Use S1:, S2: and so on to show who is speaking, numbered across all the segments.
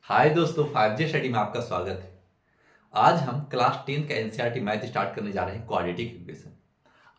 S1: हाय दोस्तों, 5G study में आपका स्वागत है। आज हम क्लास 10 का एनसीईआरटी मैथ स्टार्ट करने जा रहे हैं, क्वाड्रेटिक इक्वेशन।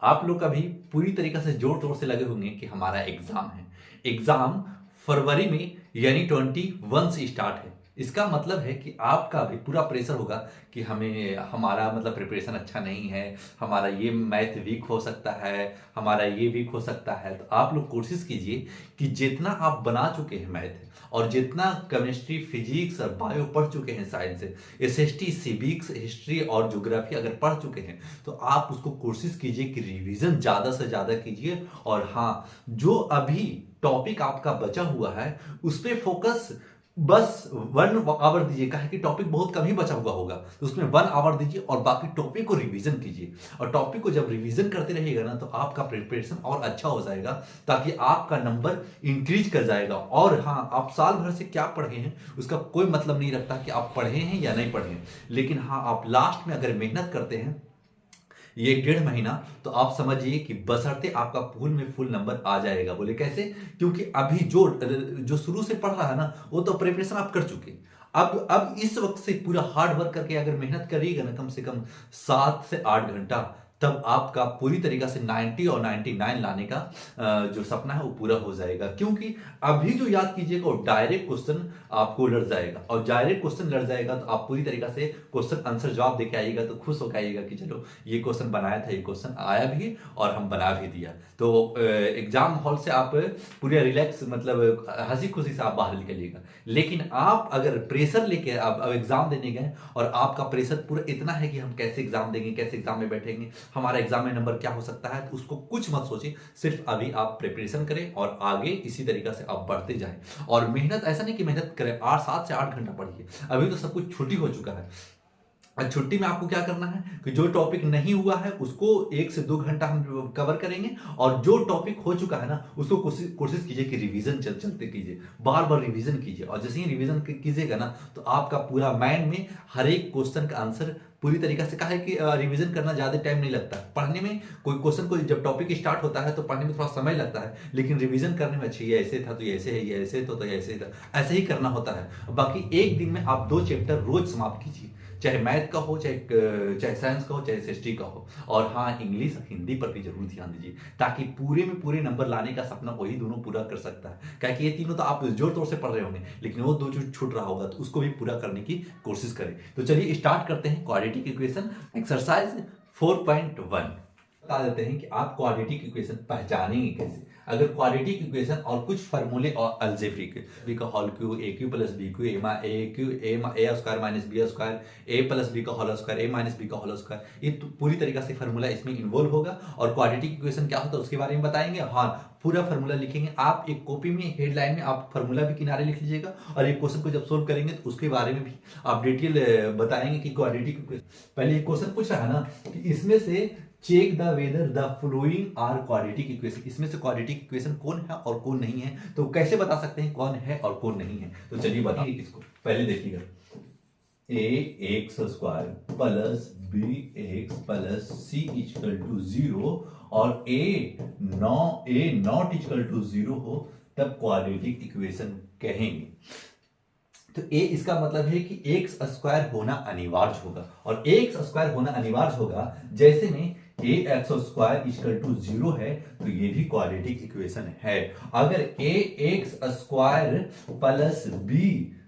S1: आप लोग अभी पूरी तरीके से जोर तोड़ से लगे होंगे कि हमारा एग्जाम है। एग्जाम फरवरी में यानी 21 से स्टार्ट है। इसका मतलब है कि आपका भी पूरा प्रेशर होगा कि हमें हमारा मतलब प्रिपरेशन अच्छा नहीं है, हमारा ये मैथ वीक हो सकता है, हमारा ये वीक हो सकता है। तो आप लोग कोशिश कीजिए कि जितना आप बना चुके हैं मैथ और जितना केमिस्ट्री, फिजिक्स और बायो पढ़ चुके हैं, साइंस से एसएसटी, सिविक्स, हिस्ट्री और ज्योग्राफी अगर पढ़ चुके हैं, तो आप उसको कोशिश कीजिए कि रिवीजन ज़्यादा से ज़्यादा कीजिए। और हाँ, जो अभी टॉपिक आपका बचा हुआ है उस पर फोकस बस 1 आवर दीजिए। कहा कि टॉपिक बहुत कम ही बचा हुआ होगा, तो उसमें 1 आवर दीजिए और बाकी टॉपिक को रिवीजन कीजिए। और टॉपिक को जब रिवीजन करते रहिएगा ना, तो आपका प्रिपरेशन और अच्छा हो जाएगा, ताकि आपका नंबर इंक्रीज कर जाएगा। और हाँ, आप साल भर से क्या पढ़े हैं उसका कोई मतलब नहीं रखता कि आप पढ़े हैं या नहीं पढ़े हैं, लेकिन हाँ, आप लास्ट में अगर मेहनत करते हैं ये 1.5 महीना, तो आप समझिए कि बशर्ते आपका फुल में फुल नंबर आ जाएगा। बोले कैसे? क्योंकि अभी जो जो शुरू से पढ़ रहा है ना, वो तो प्रिपरेशन आप कर चुके। अब इस वक्त से पूरा हार्ड वर्क करके अगर मेहनत करिएगा ना, कम से कम 7 से 8 घंटा, तब आपका पूरी तरीका से 90 और 99 लाने का जो सपना है वो पूरा हो जाएगा। क्योंकि अभी जो याद कीजिएगा वो डायरेक्ट क्वेश्चन आपको लड़ जाएगा, और डायरेक्ट क्वेश्चन लड़ जाएगा तो आप पूरी तरीका से क्वेश्चन आंसर जवाब देके आइएगा, तो खुश होकर आइएगा कि चलो ये क्वेश्चन बनाया था, ये क्वेश्चन आया भी और हम बना भी दिया। तो एग्जाम हॉल से आप पूरे रिलैक्स मतलब हंसी खुशी से आप बाहर निकलिएगा। लेकिन आप अगर प्रेशर लेके आप अब एग्जाम देने गए और आपका प्रेशर पूरा इतना है कि हम कैसे एग्जाम देंगे, कैसे एग्जाम में बैठेंगे, हमारा एग्जाम में नंबर क्या हो सकता है, तो उसको कुछ मत सोचिए। सिर्फ अभी आप प्रिपरेशन करें और आगे इसी तरीका से आप बढ़ते जाएं। और मेहनत ऐसा नहीं कि मेहनत करें 7 से 8 घंटा पढ़िए। अभी तो सब कुछ छुट्टी हो चुका है। छुट्टी में आपको क्या करना है कि जो टॉपिक नहीं हुआ है उसको 1 से 2 घंटा हम कवर करेंगे, और जो टॉपिक हो चुका है ना उसको कोशिश कोशिश कीजिए कि रिवीजन चलते कीजिए, बार बार रिवीजन कीजिए। और जैसे ही रिवीजन कीजिएगा ना, तो आपका पूरा माइंड में हर एक क्वेश्चन का आंसर पूरी तरीके से। कहा है कि रिवीजन करना ज्यादा टाइम नहीं लगता पढ़ने में। कोई क्वेश्चन को जब टॉपिक स्टार्ट होता है तो पढ़ने में थोड़ा समय लगता है, लेकिन रिवीजन करने में अच्छी, ये ऐसे था तो ये ऐसे है, ये ऐसे तो ये ऐसे था, ऐसे ही करना होता है। बाकी एक दिन में आप 2 चैप्टर रोज समाप्त कीजिए, चाहे मैथ का हो, चाहे साइंस का हो, चाहे एसएसटी का हो। और हाँ, इंग्लिश हिंदी पर भी जरूर ध्यान दीजिए, ताकि पूरे में पूरे नंबर लाने का सपना वही दोनों पूरा कर सकता है। क्या कि ये तीनों तो आप जोर तौर से पढ़ रहे होंगे, लेकिन वो दो जो छूट रहा होगा तो उसको भी पूरा करने की कोशिश करें। तो चलिए स्टार्ट करते हैं क्वाड्रेटिक इक्वेशन एक्सरसाइज 4.1। बता देते हैं कि आप क्वाड्रेटिक इक्वेशन पहचानेंगे कैसे। अगर क्वाड्रेटिक इक्वेशन और कुछ फार्मूले और अलजेब्रिक, बी का whole cube, a cube plus b cube, a cube a square minus b square, a plus b का whole square, a minus b का होल स्क्वायर, ये तो पूरी तरीका से फार्मूला इसमें इन्वॉल्व होगा। और क्वाड्रेटिक इक्वेशन क्या होता है उसके बारे में बताएंगे। हाँ, पूरा फार्मूला लिखेंगे। आप एक कॉपी में हेडलाइन में आप फार्मूला भी किनारे लिख लीजिएगा, और एक क्वेश्चन को जब सोल्व करेंगे तो उसके बारे में भी आप डिटेल बताएंगे कि क्वाड्रेटिक इक्वेशन। पहले एक क्वेश्चन पूछ रहा है ना कि इसमें से check the whether the flowing are quadratic equation, इसमें से क्वाड्रेटिक इक्वेशन कौन है और कौन नहीं है। तो कैसे बता सकते हैं कौन है और कौन नहीं है? तो चलिए बताइए किसको। पहले देखिएगा, a x square plus b x plus c equal to 0, और ए नॉट इक्वल टू 0 हो, तब क्वाड्रेटिक इक्वेशन कहेंगे। तो ए इसका मतलब है कि एक्स स्क्वायर होना अनिवार्य होगा, और एक्स स्क्वायर होना अनिवार्य होगा जैसे में a x square equal to 0 है, तो ये भी क्वाड्रेटिक इक्वेशन है। अगर a x square plus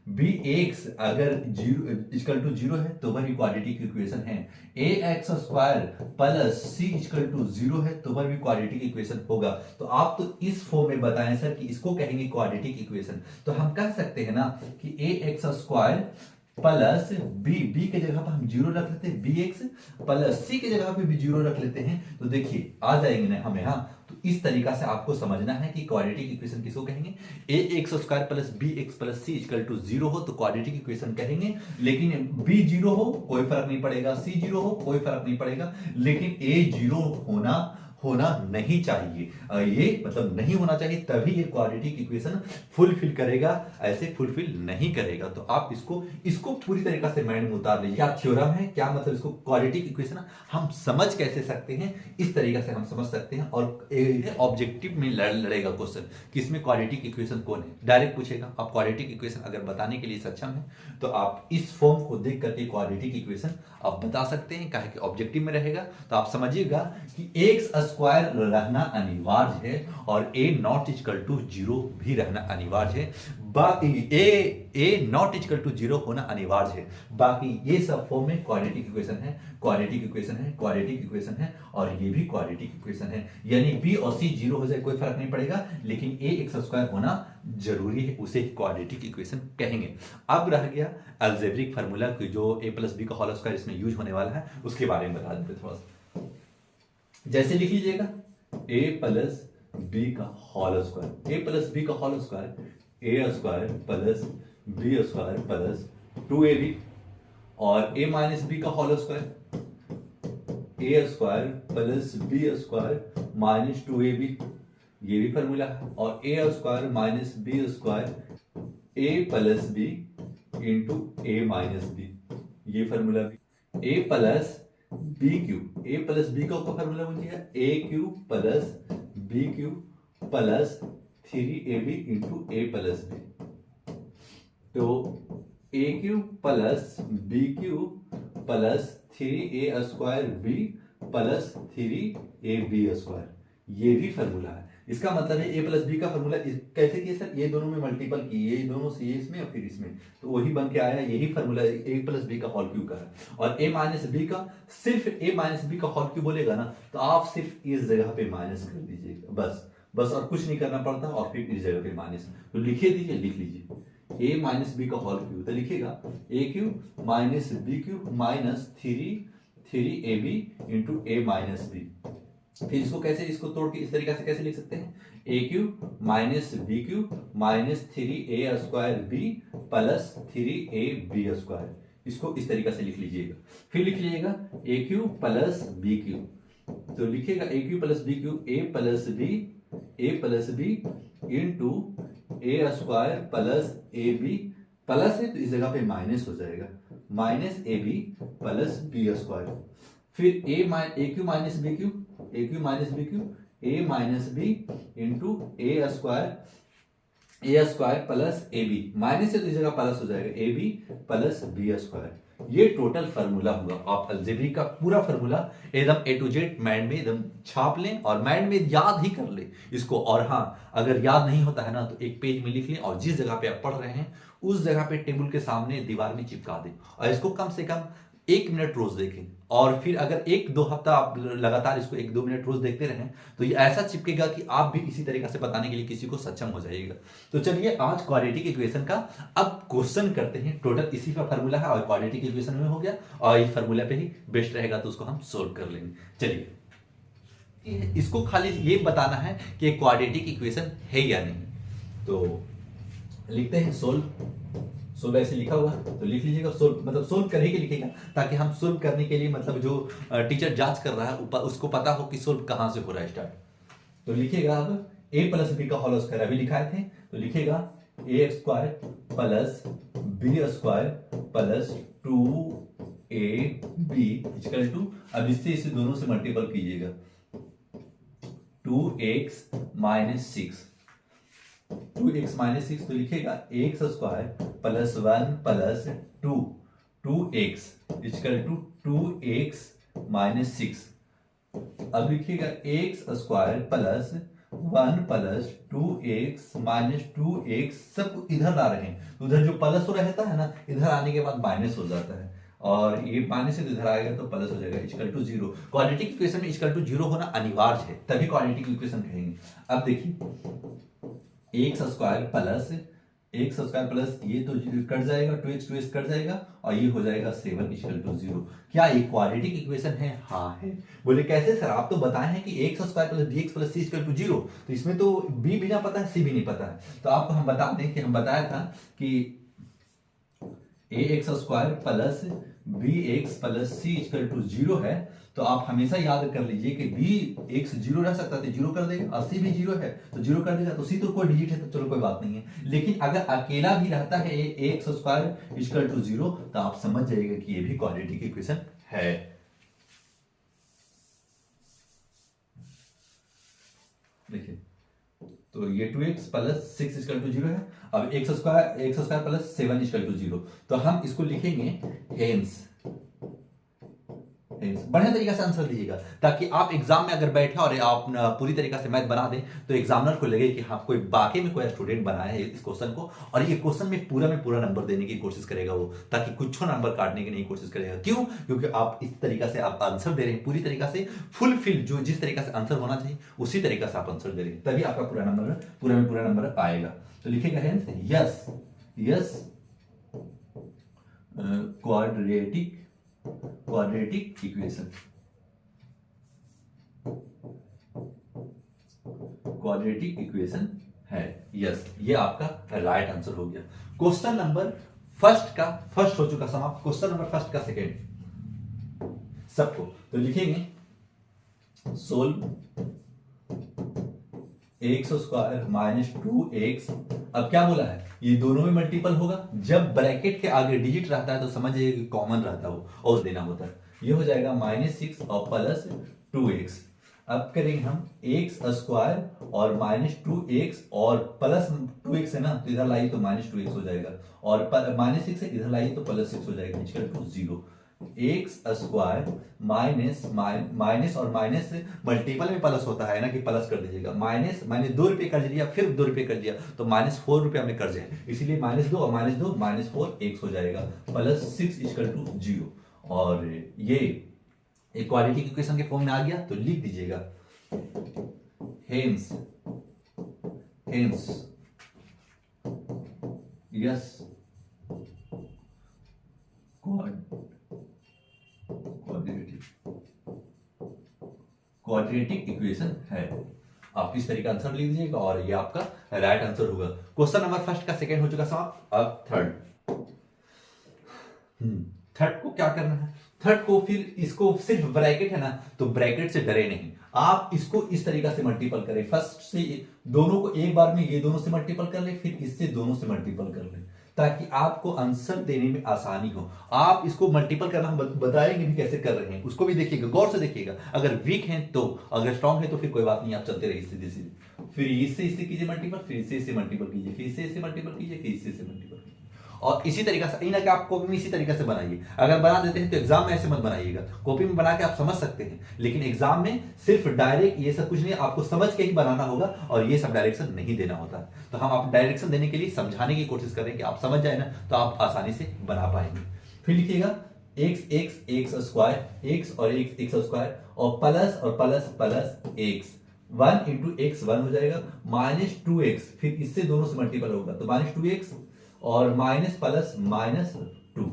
S1: b x अगर 0 इक्वल टू 0 है, तो वह भी क्वाड्रेटिक इक्वेशन है। A x square plus c equal to 0 है, तो वह भी क्वाड्रेटिक इक्वेशन होगा। तो आप तो इस फॉर्म में बताएं सर कि इसको कहेंगे क्वाड्रेटिक इक्वेशन। तो हम कह सकते हैं ना कि a x square plus B के जगह पर हम 0 रख लेते हैं, बी एक्स प्लस सी के जगह पे भी 0 रख लेते हैं, तो देखिए आ जाएंगे ना हमें। हाँ, तो इस तरीका से आपको समझना है कि क्वाड्रेटिक इक्वेशन किसको कहेंगे। A x square plus b x plus c equal to 0 हो तो क्वाड्रेटिक इक्वेशन कहेंगे। लेकिन बी 0 हो कोई फर्क नहीं पड़ेगा, सी 0 हो कोई फर्क नहीं पड़ेगा, लेकिन ए 0 होना नहीं चाहिए। ये मतलब नहीं होना चाहिए, तभी ये क्वाड्रेटिक इक्वेशन फुलफिल करेगा, ऐसे फुलफिल नहीं करेगा। तो आप इसको पूरी तरीके से माइंड में उतार लीजिए। क्या थ्योरम है, क्या मतलब इसको क्वाड्रेटिक इक्वेशन हम समझ कैसे सकते हैं, इस तरीके से हम समझ सकते हैं। और ऑब्जेक्टिव में लड़ेगा क्वेश्चन कि इसमें क्वाड्रेटिक इक्वेशन कौन है, डायरेक्ट पूछेगा। आप क्वाड्रेटिक इक्वेशन अगर बताने के लिए सक्षम है तो आप इस फॉर्म को देख करके क्वाड्रेटिक इक्वेशन आप बता सकते हैं, काहे कि ऑब्जेक्टिव में रहेगा। तो आप समझिएगा कि एक्स स्क्वायर रहना अनिवार्य है और ए नॉट इक्वल टू 0 भी रहना अनिवार्य है। बाकी ए नॉट इक्वल टू 0 होना अनिवार्य है। बाकी ये सब फॉर्म में क्वाड्रेटिक इक्वेशन है, क्वाड्रेटिक इक्वेशन है, क्वाड्रेटिक इक्वेशन है, और ये भी क्वाड्रेटिक इक्वेशन है। यानी बी और सी 0 हो जाए कोई फर्क नहीं पड़ेगा, लेकिन ए एक्स स्क्वायर होना जरूरी है, उसे क्वाड्रेटिक इक्वेशन कहेंगे। अब रह गया अलजेब्रिक फार्मूला की, जो ए प्लस बी का होल स्क्वायर इसमें यूज होने वाला है, उसके बारे में बता देते थोड़ा सा। जैसे लिख लीजिएगा ए प्लस बी का whole square, a plus b का whole square a square plus b square plus 2ab, और ए माइनस बी का whole square a square plus b square minus 2ab, ये भी फॉर्मूला है। और a square minus b square a plus b into a minus b, ये formula भी। A plus b cube, a plus b का formula बन a cube plus b cube plus 3ab into a plus b. तो a cube plus b cube plus 3a square b plus 3ab square, ये भी formula है। इसका मतलब है a plus b का फॉर्मूला कैसे किए सर, ये दोनों में मल्टीपल किए, ये दोनों से इसमें और फिर इसमें, तो वही बन के आया। यही फॉर्मूला ए प्लस बी का होल क्यूब का है। और ए माइनस बी का, सिर्फ ए माइनस बी का होल क्यूब बोलेगा ना, तो आप सिर्फ इस जगह पे माइनस कर दीजिएगा, बस और कुछ नहीं करना पड़ता। और फिर इस जगह पे माइनस, तो लिखिए दीजिए, लिख लीजिए ए माइनस बी का होल क्यूब, तो लिखिएगा a cube minus b cube minus 3ab into a minus b. फिर इसको कैसे, इसको तोड़ के इस तरीके से कैसे लिख सकते हैं, a cube minus b cube minus 3a square b plus 3ab square, इसको इस तरीके से लिख लीजिएगा। फिर लिख लीजिएगा a cube plus b cube, तो लिखिएगा a cube plus b cube a plus b into a square plus a b, plus है तो इस जगह पे माइनस हो जाएगा, minus a b plus b square. फिर a cube minus b cube, a cube minus b cube a minus b into a square plus a b, minus है तो इस जगह प्लस हो जाएगा a b plus b square. ये total formula हुआ। आप अलजेब्रिक का पूरा फार्मूला एकदम ए टू जेड माइंड में एकदम छाप लें और माइंड में याद ही कर लें इसको। और हाँ, अगर याद नहीं होता है ना तो एक पेज में लिख लें और जिस जगह पे आप पढ़ रहे हैं उस जगह पे टेबल के सामने दीवार में चिपका दें और इसको कम से कम 1 मिनट रोज देखें। और फिर अगर 1-2 हफ्ता आप लगातार इसको 1-2 मिनट रोज देखते रहें तो ये ऐसा चिपकेगा कि आप भी इसी तरीके से बताने के लिए किसी को सक्षम हो जाइएगा। तो चलिए आज क्वाड्रेटिक इक्वेशन का अब क्वेश्चन करते हैं। टोटल इसी का फार्मूला है और क्वाड्रेटिक इक्वेशन में हो गया और इस फार्मूला पे ही बेस्ट रहेगा तो उसको हम सोल्व कर लेंगे। चलिए, इसको खाली ये बताना है कि क्वाड्रेटिक इक्वेशन है या नहीं। तो लिखते हैं सोल्व ऐसे लिखा हुआ तो लिख लीजिएगा। सोल्व मतलब सोल्व करने के लिखेगा ताकि हम सोल्व करने के लिए मतलब जो टीचर जांच कर रहा है उसको पता हो कि सोल्व कहां से हो रहा है स्टार्ट। तो लिखिएगा अब ए प्लस बी का होल स्क्वायर अभी लिखाए थे तो लिखिएगा a square plus b square plus 2ab equal to, अब इससे इसे दोनों से मल्टीपल कीजिएगा 2x माइनस 6, 2x माइनस 6 तो लिखेगा x square plus 1 plus 2x equal to 2x minus 6। अब लिखिएगा x square plus 1 plus 2x minus 2x, सब इधर ला रहे हैं तो उधर जो प्लस हो रहता है ना इधर आने के बाद माइनस हो जाता है और ये माइनस से इधर आएगा तो प्लस हो जाएगा इक्वल टू 0। क्वाड्रेटिक इक्वेशन में इक्वल टू 0 होना अनिवार्य है तभी क्वाड्रेटिक इक्वेशन कहेंगे। अब देखिए एक्स स्क्वायर प्लस ये तो कट जाएगा 2x कट जाएगा और ये हो जाएगा 7 इक्वल टू 0। क्या ये क्वाड्रेटिक इक्वेशन है? हाँ है। बोले कैसे सर, आप तो बताए हैं कि x square plus bx plus c equal to 0, तो इसमें तो b भी ना पता है c भी नहीं पता है। तो आपको हम बता दें कि हम बताया था कि a x square plus b x plus c equal to 0 है, तो आप हमेशा याद कर लीजिए कि बी एक्स 0 रह सकता है तो 0 कर देगा, और सी भी 0 है तो 0 कर देगा, तो सी तो कोई डिजिट है तो चलो कोई बात नहीं है। लेकिन अगर अकेला भी रहता है a x square equal to 0, तो आप समझ जाइएगा कि ये भी क्वाड्रेटिक इक्वेशन है। देखिए, तो ये 2x प्लस 6 इक्वल टू 0 है। अब x square plus 7 equal to 0, तो हम इसको लिखेंगे हेंस। बढ़िया तरीके से आंसर दीजिएगा, ताकि आप एग्जाम में अगर बैठे और आप पूरी तरीके से मैथ बना दें तो एग्जामिनर को लगे कि हाँ कोई वाकई में कोई स्टूडेंट बनाया है इस क्वेश्चन को, और ये क्वेश्चन में पूरा नंबर देने की कोशिश करेगा वो, ताकि कुछ नंबर काटने की नहीं कोशिश करेगा। क्यों? क्योंकि आप इस तरीके से आप आंसर दे रहे हैं, पूरी तरीके से फुलफिल, जो जिस तरीके से आंसर होना चाहिए उसी तरीके से आप आंसर दे रहे हैं, तभी आपका पूरा नंबर आएगा। तो लिखेगा हेंस यस क्वाड्रेटिक इक्वेशन है। यस, ये आपका राइट आंसर हो गया। क्वेश्चन नंबर फर्स्ट हो चुका समाप्त। क्वेश्चन नंबर फर्स्ट का सेकेंड सबको, तो लिखेंगे solve x square minus 2x। अब क्या बोला है, ये दोनों में मल्टीपल होगा। जब ब्रैकेट के आगे डिजिट रहता है तो समझिए कि कॉमन रहता है वो, और देना होता है। ये हो जाएगा -6 और प्लस 2x। अब करेंगे हम एक्स स्क्वायर और -2x और प्लस 2x है ना, तो इधर लाइए तो -2x हो जाएगा, और -6 है इधर लाइए तो +6 हो जाएगा, equal to 0। X square minus और माइनस मल्टीपल में प्लस होता है ना, कि प्लस कर दीजिएगा। माइनस मैंने 2 रुपये कर्ज लिया, फिर 2 रुपये कर दिया, तो -4 रुपया में कर्ज है, इसलिए -2 और -2 -4 x हो जाएगा, +6 इक्वल टू 0। और ये इक्वालिटी इक्वेशन के फॉर्म में आ गया, तो लिख दीजिएगा हेंस यस क्वाड्रेटिक इक्वेशन है। आप इस तरीके आंसर लिख दीजिएगा और ये आपका राइट आंसर होगा। क्वेश्चन नंबर फर्स्ट का सेकंड हो चुका समाप्त। अब थर्ड को क्या करना है, थर्ड को फिर इसको सिर्फ ब्रैकेट है ना, तो ब्रैकेट से डरे नहीं, आप इसको इस तरीका से मल्टीपल करें। फर्स्ट से दोनों को एक बार में ये दोनों से मल्टीपल कर ले, फिर इससे दोनों से मल्टीपल कर ले, ताकि आपको आंसर देने में आसानी हो। आप इसको मल्टीपल करना हम बताएंगे भी कैसे कर रहे हैं, उसको भी देखिएगा, गौर से देखिएगा। अगर वीक हैं तो, अगर स्ट्रांग है तो फिर कोई बात नहीं, आप चलते रहिए सीधे सीधे। फिर इससे इससे कीजिए मल्टीपल, फिर इससे मल्टीपल कीजिए, फिर इससे मल्टीपल कीजिए, फिर इससे मल्टीपल कीजिए, और इसी तरीके से इन आप कॉपी में इसी तरीके से बनाइए। अगर बना देते हैं तो एग्जाम में ऐसे मत बनाइएगा, कॉपी में बना के आप समझ सकते हैं, लेकिन एग्जाम में सिर्फ डायरेक्ट ये सब कुछ नहीं, आपको समझ के ही बनाना होगा, और ये सब डायरेक्शन नहीं देना होता है। तो हम आप डायरेक्शन देने के लिए समझाने की कोशिश करें कि आप समझ जाए ना, तो आप आसानी से बना पाएंगे। फिर लिखिएगा एक्स स्क्वायर, एक्स और एक्स स्क्वायर, और प्लस और plus plus x, 1 into x 1 हो जाएगा, -2x, फिर इससे दोनों से मल्टीपल होगा तो -2x, और माइनस प्लस -2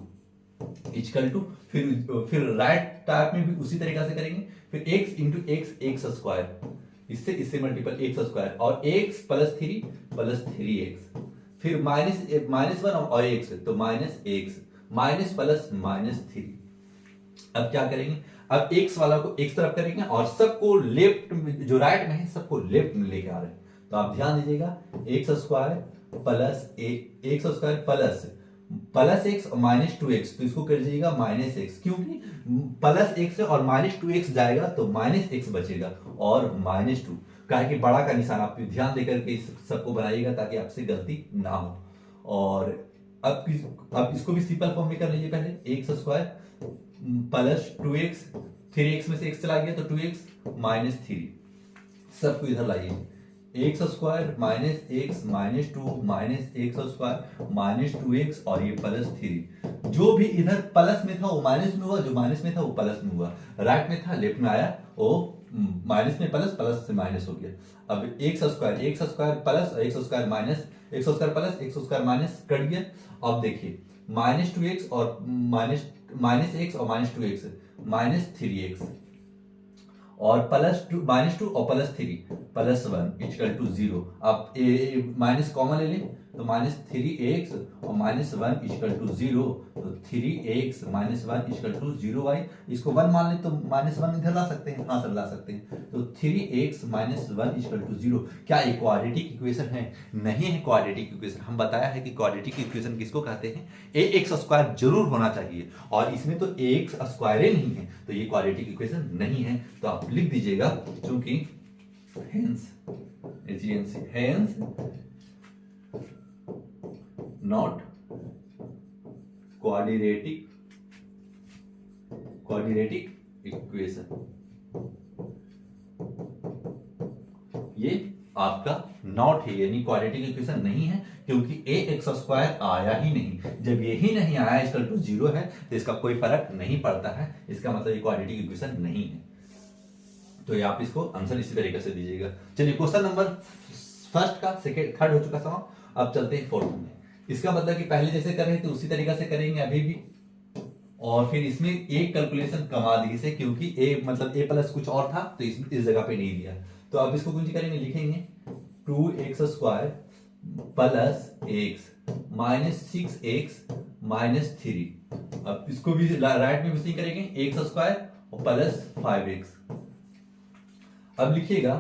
S1: इक्वल टू, फिर राइट टाइप में भी उसी तरीका से करेंगे। फिर x इंटू एक्स स्क्वायर, इससे मल्टीपल एक्स स्क्वायर, और x प्लस 3x, फिर -1 और x, तो -x, माइनस प्लस -3। अब क्या करेंगे, अब x वाला को x तरफ करेंगे, और सबको लेफ्ट, जो राइट में है सबको लेफ्ट में लेके आ रहे हैं। तो आप ध्यान दीजिएगा, एक्स स्क्वायर प्लस एक्स और -2x, तो इसको कर दीजिएगा -x, क्योंकि प्लस x और -2x जाएगा तो -x बचेगा, और -2, काहे कि बड़ा का निशान आप ध्यान देकर के इस सबको बनाइएगा ताकि आपसे गलती ना हो। और अब इसको भी सिंपल फॉर्म में कर लीजिए। पहले x square plus 2x, 3x में से x चला गया तो 2x -3, सबको इधर लाइए, x square -x -2 x square -2x, और ये +3, जो भी इधर प्लस में था वो माइनस में हुआ, जो माइनस में था वो प्लस में हुआ, राइट में था लेफ्ट में आया, वो माइनस में प्लस, प्लस से माइनस हो गया। अब x square plus x square minus, x square plus x square minus cut गया। अब देखिए -2x और -x और -2x, -3x, और -2 और +3 +1 इक्वल टू 0। आप माइनस कॉमन ले लें, तो माइनस 3x और माइनस 1 इक्वल टू 0, तो 3x minus 1 equal to 0y। इसको 1 मान ले तो माइनस 1 इधर ला सकते हैं, हाँ सर ला सकते हैं। तो 3x माइनस 1 इक्वल टू 0 क्या ये क्वाड्रेटिक इक्वेशन है? नहीं है क्वाड्रेटिक इक्वेशन। हम बताया है कि क्वाड्रेटिक इक्वेशन किसको कहते हैं? ax स्क्वायर जरूर होना चाहिए, और इसमें तो ax स्क्वायर ही नहीं है, तो ये क्वाड्रेटिक इक्वेशन नहीं है। तो आप लिख दीजिएगा, क्योंकि hence not quadratic इक्वेशन। ये आपका नॉट है, यानी क्वाड्रेटिक इक्वेशन नहीं है, क्योंकि ax स्क्वायर आया ही नहीं। जब ये ही नहीं आया इक्वल टू 0 है, तो इसका कोई फर्क नहीं पड़ता है, इसका मतलब ये क्वाड्रेटिक इक्वेशन नहीं है। तो ये आप इसको आंसर इसी तरीके से दीजिएगा। चलिए क्वेश्चन नंबर फर्स्ट का सेकंड थर्ड हो चुका सवाल, अब चलते हैं फोर्थ में। इसका मतलब कि पहले जैसे कर रहे थे उसी तरीका से करेंगे अभी भी, और फिर इसमें एक कैलकुलेशन कमा दी से, क्योंकि ए मतलब ए प्लस कुछ और था, तो इस जगह पे नहीं दिया। तो अब इसको कुछ करेंगे, लिखेंगे 2x square plus x minus 6x minus 3। अब इसको भी राइट में भी करेंगे, x स्क्वायर और प्लस 5x। अब लिखिएगा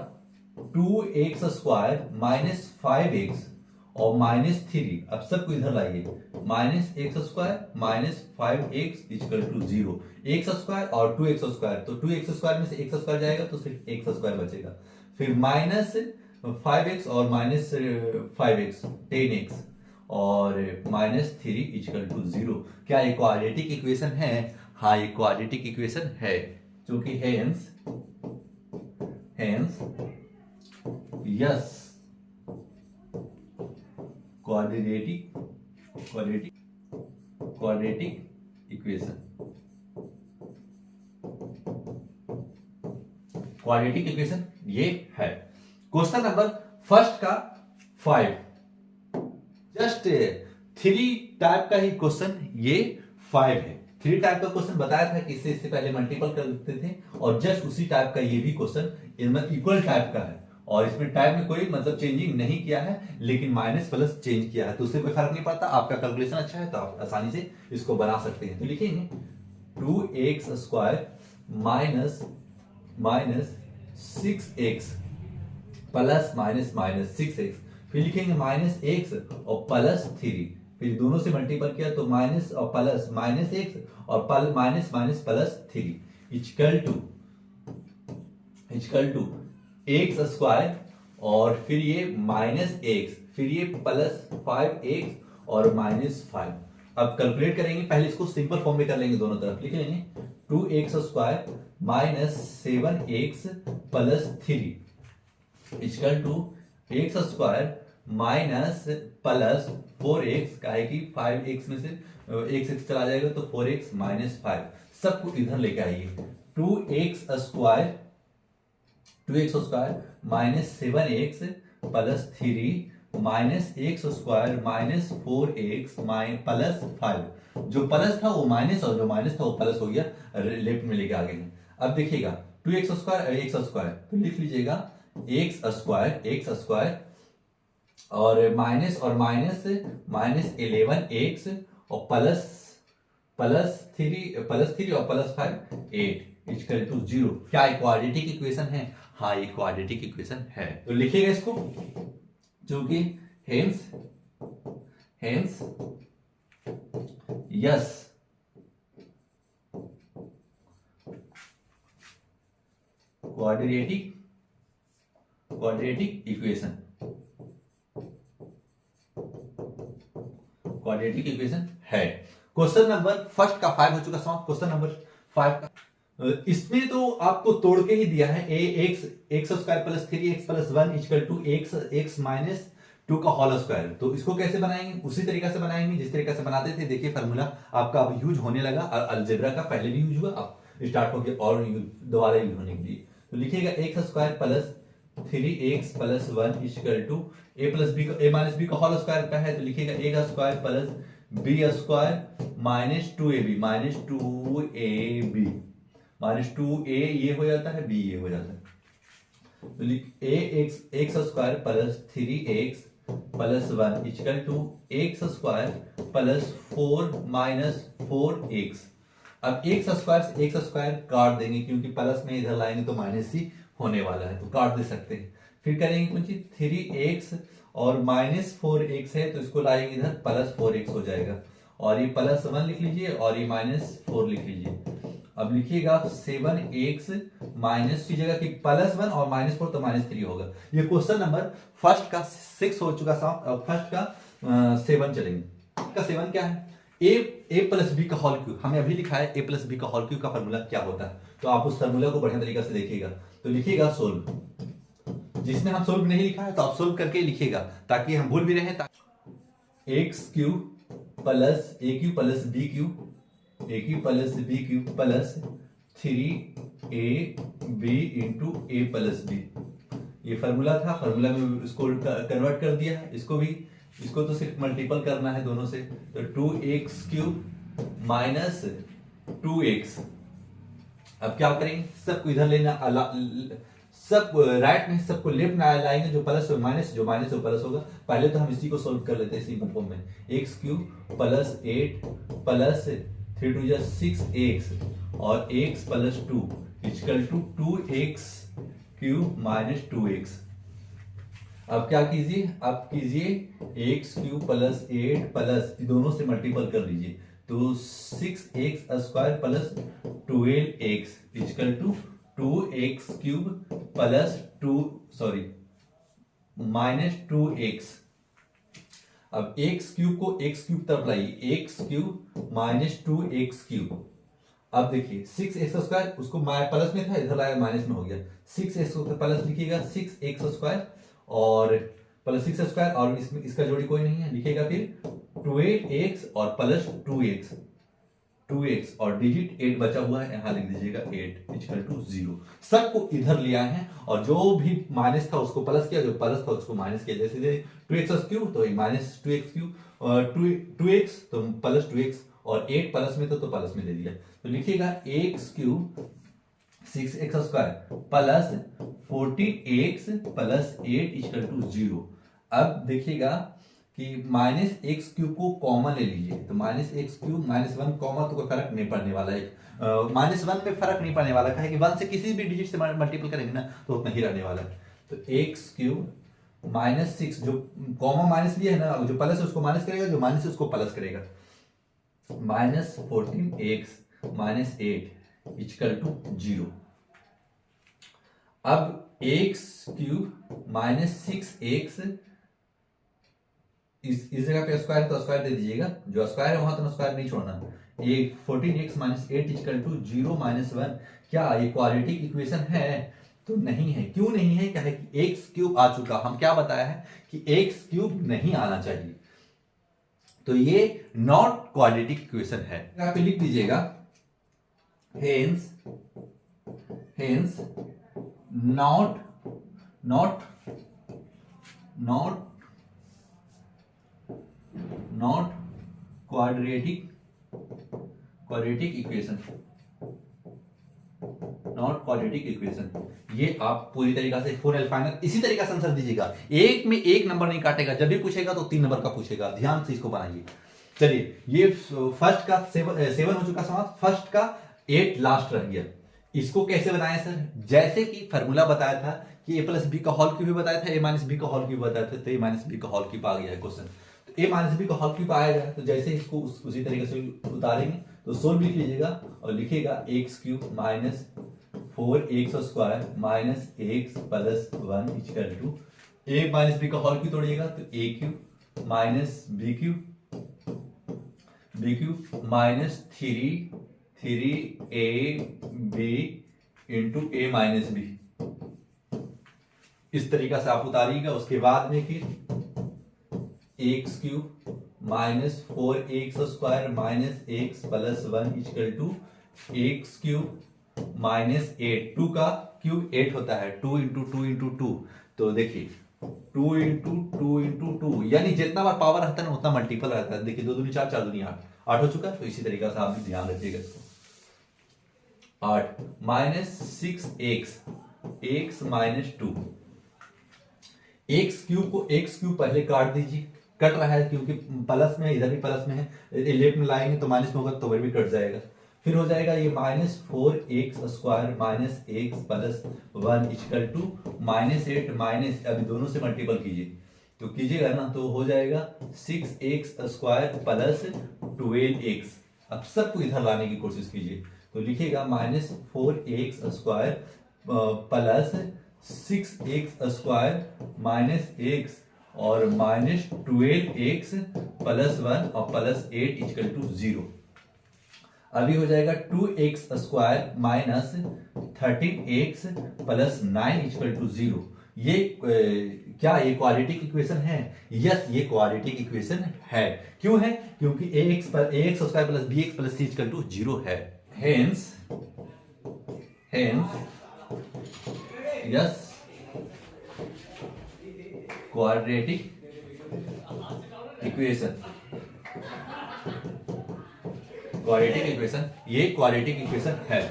S1: 2x स्क्वायर माइनस 5x और माइनस 3। अब सबको इधर लाइए, minus x square minus 5x equal to 0। x square और 2x स्क्वायर, तो 2x स्क्वायर में से x स्क्वायर जाएगा तो सिर्फ x स्क्वायर बचेगा। फिर माइनस 5x और माइनस 5x 10x और माइनस 3 इक्वल टू 0। क्या ये क्वाड्रेटिक इक्वेशन है? हाँ ये क्वाड्रेटिक इक्वेशन है, क्योंकि hence yes quadratic equation. Quadratic equation ये है। क्वेश्चन नंबर फर्स्ट का 5, जस्ट 3 टाइप का ही क्वेश्चन ये 5 है। 3 टाइप का क्वेश्चन बताया था कि इससे पहले मल्टीपल करते थे, और जस्ट उसी टाइप का ये भी क्वेश्चन इनमें इक्वल टाइप का है, और इसमें टाइप में कोई मतलब चेंजिंग नहीं किया है, लेकिन माइनस प्लस चेंज किया है, तो उससे कोई फर्क नहीं पड़ता। आपका कैलकुलेशन अच्छा है तो आप आसानी से इसको बना सकते हैं। तो लिखेंगे 2x square minus 6x plus minus 6x, फिर लिखेंगे माइनस x और प्लस 3, फिर दोनों से मल्टीपल किया तो माइनस और प्लस माइनस x और minus plus 3 equal to x square, और फिर ये माइनस x, फिर ये प्लस 5x और माइनस 5। अब कैलकुलेट करेंगे, पहले इसको सिंपल फॉर्म में कर लेंगे, दोनों तरफ लिख लेंगे 2x square minus 7x plus 3 equal to x square minus plus 4x, का है कि 5x में से x चला जाएगा तो 4x माइनस 5। सबको इधर लेके आइए, 2x square minus 7x plus 3 minus x square minus 4x plus 5। जो प्लस था वो माइनस और जो माइनस था वो प्लस हो गया, लेफ्ट में लेके आ गए हैं। अब देखिएगा 2x स्क्वायर x स्क्वायर, तो लिख लीजिएगा x स्क्वायर और माइनस माइनस 11x और प्लस 3 और प्लस 5 8 इक्वल टू 0। क्या क्वाड्रेटिक इक्वेशन है? हाँ ये क्वाड्रेटिक इक्वेशन है। तो लिखिएगा इसको, क्योंकि हेंस यस क्वाड्रेटिक इक्वेशन है। क्वेश्चन नंबर फर्स्ट का 5 हो चुका सवाल। क्वेश्चन नंबर 5 का इसमें तो आपको तोड़ के ही दिया है, x square plus 3x plus 1 equal to x minus 2 का होल स्क्वायर। तो इसको कैसे बनाएंगे? उसी तरीका से बनाएंगे जिस तरीका से बनाते थे। देखिए फार्मूला आपका अब यूज होने लगा, अलजेब्रा का पहले भी यूज हुआ, अब स्टार्ट हो गया और दोबारा यूज होने के लिए। तो लिखिएगा x square plus 3x plus 1 equal to a minus b का होल स्क्वायर का है, तो लिखिएगा a square plus b square minus 2ab minus 2a ये हो जाता है, b ये हो जाता है। तो लिख x square plus 3x plus 1 equal to x square plus 4 minus 4x। अब एक्स स्क्वायर से एक्स स्क्वायर काट देंगे क्योंकि प्लस में इधर लाएंगे तो माइनस ही होने वाला है, तो काट दे सकते हैं। फिर करेंगे कौन सी 3x और माइनस 4x है तो इसको लाएंगे इधर प्लस 4x हो जाएगा, और ये प्लस 1 लिख लीजिए और ये माइनस 4 लिख लीजिए। अब लिखिएगा 7x माइनस की जगह कि प्लस 1 और माइनस 4 तो माइनस 3 होगा। ये क्वेश्चन नंबर फर्स्ट का 6 हो चुका साहब, फर्स्ट का 7 चलेंगे। का 7 क्या है, ए प्लस बी का होल क्यूब। हमें अभी लिखा है ए प्लस बी का होल क्यूब का फॉर्मूला क्या होता है, तो आप उस फॉर्मूला को बढ़िया तरीके से देखिएगा। तो लिखिएगा सोल्व, जिसमें हम सोल्व नहीं लिखा है तो आप सोल्व करके लिखिएगा ताकि हम भूल भी रहे। X cube plus a cube plus b cube, a cube plus b cube plus 3ab into a plus b, ये फॉर्मूला था। फॉर्मूला में इसको कन्वर्ट कर दिया है, इसको तो सिर्फ मल्टीपल करना है दोनों से, तो 2x क्यूब माइनस 2x। अब क्या करेंगे, सबको इधर लेना, सब राइट में, सबको लेफ्ट में लाएंगे, जो प्लस हो माइनस, जो माइनस हो प्लस होगा। पहले तो हम इसी को सोल्व कर लेते हैं इसी फॉर्म में, x cube plus 8 plus 3 2 6x और x plus 2 equal to 2x cube minus 2x। अब क्या कीजिए, अब कीजिए एक्स क्यूब प्लस 8 प्लस दोनों से मल्टीपल कर लीजिए, तो 6x square plus 12x equal to 2x cube plus minus 2x। अब x क्यूब को x क्यूब तरफ लाइए, x cube minus 2x cube. अब देखिए 6x स्क्वायर, उसको प्लस में था, इधर लाया माइनस में हो गया। 6x को प्लस लिखिएगा 6x स्क्वायर और प्लस 6 स्क्वायर, और इसमें इसका जोड़ी कोई नहीं है, लिखिएगा फिर 12x और प्लस 2x और डिजिट 8 बचा हुआ है, यहां लिख दीजिएगा 8 इक्वल टू 0। सबको इधर ले आए हैं और जो भी माइनस था उसको प्लस किया, जो प्लस था उसको माइनस किया। जैसे 2x क्यूब तो माइनस 2x क्यूब, और 2x तो प्लस 2x, और 8 प्लस में तो प्लस में दे दिया। तो लिखिएगा x cube 6x square plus 14x plus 8 equal to 0। अब देखिएगा कि माइनस एक्स क्यूब को कॉमन ले लीजिए, तो minus x cube minus 1 common, तो कोई फर्क नहीं पड़ने वाला है। माइनस 1 में फर्क नहीं पड़ने वाला है कि 1 से किसी भी डिजिट से मल्टीपल करेंगे ना तो उतना ही रहने वाला है। तो एक्स क्यूब माइनस 6, जो कॉमन माइनस लिया है ना, जो प्लस है उसको माइनस करेगा, जो माइनस है उसको प्लस करेगा, minus 14x minus 8 equal to 0। अब एक्स क्यूब माइनस 6x, इस जगह पे स्क्वायर तो स्क्वायर दे दीजिएगा, जो स्क्वायर है वहां तो स्क्वायर नहीं छोड़ना। ये 14x minus 8 equal to 0 minus 1। क्या ये क्वाड्रेटिक इक्वेशन है? तो नहीं है। क्यों नहीं है? क्या है कि एक्स क्यूब आ चुका, हम क्या बताया है कि एक्स क्यूब नहीं आना चाहिए, तो ये नॉट क्वाड्रेटिक इक्वेशन है। यहाँ पे लिख दीजिएगा hence not quadratic equation, not quadratic equation. ये आप पूरी तरीका से फुल एंड फाइनल इसी तरीका से आंसर दीजिएगा। एक में एक नंबर नहीं काटेगा, जब भी पूछेगा तो 3 नंबर का पूछेगा, ध्यान से इसको बनाइए। चलिए, ये फर्स्ट का 7 हो चुका समाप्त, फर्स्ट का 8 लास्ट रह गया। इसको कैसे बनाया सर? जैसे कि फॉर्मूला बताया था कि a प्लस बी का होल क्यूब भी बताया था, a माइनस बी का होल क्यूब बताया था, तो a माइनस बी का होल क्यूब आ गया है क्वेश्चन। तो a माइनस बी का होल क्यूब आएगा, तो जैसे इसको उसी तरीके से उतारेंगे, तो सोल्व लिख लीजिएगा और लिखिएगा x cube minus 4x square minus x plus 1 equal to a minus b का होल क्यूब तोड़िएगा तो a cube minus b cube minus 3ab into a minus b. इस तरीका से आप उतारिएगा। उसके बाद में कि x cube minus 4x square minus x plus 1 equal to x cube minus 8, 2 का क्यूब 8 होता है, 2 इंटू 2 इंटू 2, तो देखिए 2 इंटू 2 इंटू 2, यानी जितना बार पावर रहता है ना उतना मल्टीपल रहता है। देखिए 2 दूनी 4, 4 दूनी 8 हो चुका है। तो इसी तरीका से आप भी ध्यान रखिएगा इसको। 8 minus 6x minus 2, x cube को एक्स क्यूब पहले काट दीजिए, कट रहा है क्योंकि प्लस में है, इधर भी प्लस में है, लेफ्ट में लाएंगे तो माइनस में होगा तो वह भी कट जाएगा। फिर हो जाएगा ये -4x² minus x plus 1 equal to -8 minus, अभी दोनों से मल्टीपल कीजिए तो कीजिएगा ना तो हो जाएगा 6x² प्लस 12x। अब सबको इधर लाने की कोशिश कीजिए तो लिखिएगा -4x² plus 6x² minus x और -12x प्लस 1 और प्लस 8 इक्वल टू 0। अभी हो जाएगा 2x² minus 13x plus 9 equal to 0। ये क्या ये क्वाड्रेटिक इक्वेशन है? यस, ये क्वाड्रेटिक इक्वेशन है। क्यों है? क्योंकि ax² plus bx plus c equal to 0 है। Hence yes quadratic equation, quadratic equation, ये क्वाड्रेटिक इक्वेशन है।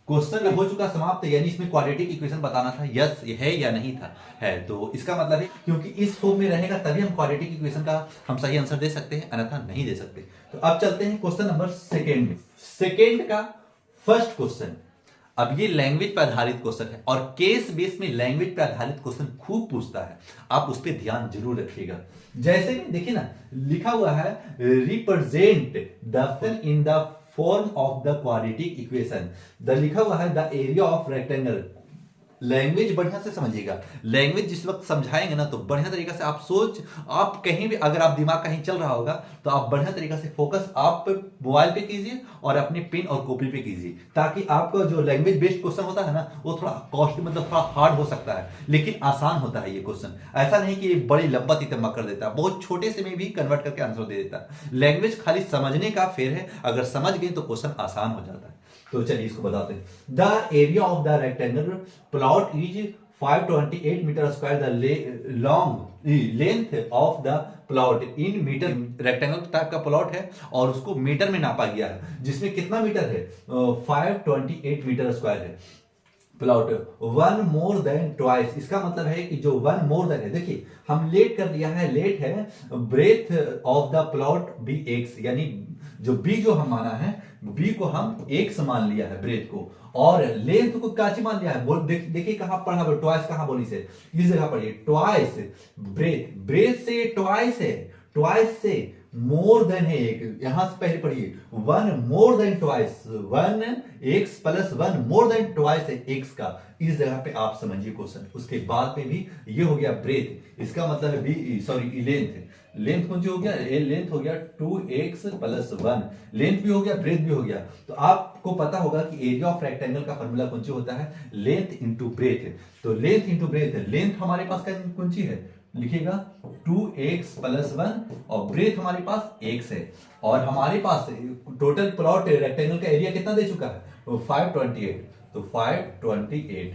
S1: क्वेश्चन हो चुका समाप्त, यानी इसमें क्वाड्रेटिक इक्वेशन बताना था यस है या नहीं था, है। तो इसका मतलब है क्योंकि इस फॉर्म में रहेगा तभी हम क्वाड्रेटिक इक्वेशन का हम सही आंसर दे सकते हैं, अन्यथा नहीं दे सकते। तो अब चलते हैं क्वेश्चन नंबर सेकेंड में। सेकेंड का फर्स्ट क्वेश्चन, अब ये लैंग्वेज पर आधारित क्वेश्चन है और केस बेस में लैंग्वेज पर आधारित क्वेश्चन खूब पूछता है, आप उस पर ध्यान जरूर रखिएगा। जैसे में देखिए ना लिखा हुआ है represent the function in the form of the quadratic equation, the लिखा हुआ है the area of rectangle. Language बढ़िया से समझिएगा, लैंग्वेज जिस वक्त समझाएंगे ना तो बढ़िया तरीका से आप कहीं भी अगर आप दिमाग कहीं चल रहा होगा तो आप बढ़िया तरीका से फोकस आप मोबाइल पे कीजिए और अपने पेन और कॉपी पे कीजिए, ताकि आपका जो लैंग्वेज बेस्ड क्वेश्चन होता है ना वो थोड़ा कॉस्ट मतलब थोड़ा हार्ड हो सकता है, लेकिन आसान होता है ये क्वेश्चन। ऐसा नहीं कि बड़ी लंबा तितम्मा कर देता है, बहुत छोटे से में भी कन्वर्ट करके आंसर दे देता है। लैंग्वेज खाली समझने का फेर है, अगर समझ गए तो क्वेश्चन आसान हो जाता है। तो चलिए इसको बताते हैं। The area of the rectangle plot is 528 metre square, the long length of the plot in metre. Rectangle type का प्लॉट है और उसको मीटर में नापा गया है, जिसमें कितना मीटर है 528 मीटर स्क्वायर है प्लॉट। 1 मोर देन ट्वाइस, इसका मतलब है कि जो 1 मोर देन है, देखिए हम लेट कर लिया है, लेट है breadth of the plot be x, यानी जो बी जो हम माना है बी को हम एक्स मान लिया है ब्रेथ को, और लेंथ को काची मान लिया है। देखिए कहां पढ़ा, ट्वाइस कहां बोली से, इस जगह पढ़िए ट्वाइस ब्रेथ, ब्रेथ से ट्वाइस है, ट्वाइस से मोर देन है एक, यहां से पहले पढ़िए 1 more than twice, 1 x plus 1 more than twice है एक्स का, इस जगह पे आप समझिए क्वेश्चन। उसके बाद में भी ये हो गया ब्रेथ, इसका मतलब है बी सॉरी लेंथ, लेंथ कौन सी हो गया, लेंथ हो गया 2x प्लस 1, लेंथ भी हो गया ब्रेथ भी हो गया। तो आपको पता होगा कि एरिया ऑफ रेक्टेंगल का फॉर्मूला कौन सी होता है, लेंथ इंटू ब्रेथ। तो लेंथ इंटू ब्रेथ, लेंथ हमारे पास कौन सी है, लिखिएगा 2x प्लस 1 और ब्रेथ हमारे पास x है, और हमारे पास टोटल प्लॉट रेक्टेंगल का एरिया कितना दे चुका है 528, तो 528